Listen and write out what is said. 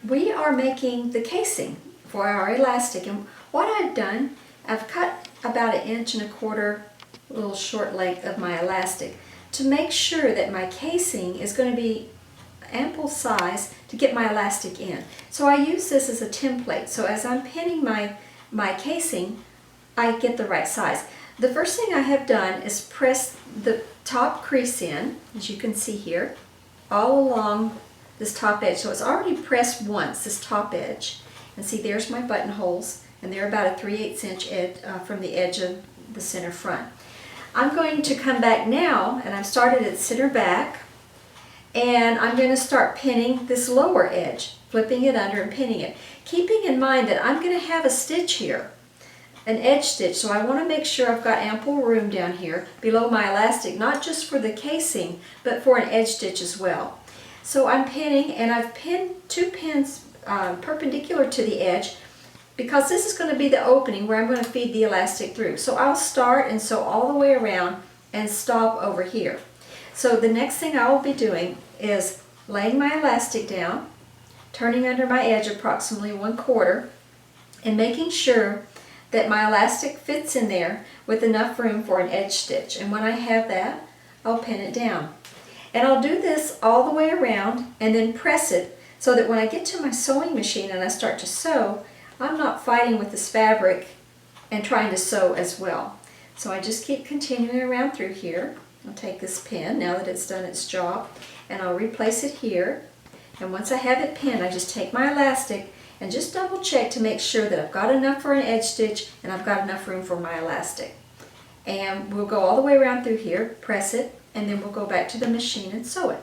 we are making the casing for our elastic, and what I've done, I've cut about 1.25 inches, little short length of my elastic, to make sure that my casing is going to be ample size to get my elastic in. So I use this as a template, so as I'm pinning my casing, I get the right size. The first thing I have done is press the top crease in, as you can see here, all along this top edge. So it's already pressed once, this top edge. And see, there's my buttonholes, and they're about a 3/8 inch edge, from the edge of the center front. I'm going to come back now, and I've started at center back, and I'm going to start pinning this lower edge, flipping it under and pinning it. Keeping in mind that I'm going to have a stitch here, an edge stitch, so I want to make sure I've got ample room down here below my elastic, not just for the casing, but for an edge stitch as well. So I'm pinning, and I've pinned 2 pins perpendicular to the edge, because this is going to be the opening where I'm going to feed the elastic through. So I'll start and sew all the way around and stop over here. So the next thing I will be doing is laying my elastic down, turning under my edge approximately 1/4, and making sure that my elastic fits in there with enough room for an edge stitch. And when I have that, I'll pin it down. And I'll do this all the way around and then press it so that when I get to my sewing machine and I start to sew, I'm not fighting with this fabric and trying to sew as well. So I just keep continuing around through here. I'll take this pin now that it's done its job, and I'll replace it here. And once I have it pinned, I just take my elastic and just double check to make sure that I've got enough for an edge stitch and I've got enough room for my elastic. And we'll go all the way around through here, press it, and then we'll go back to the machine and sew it.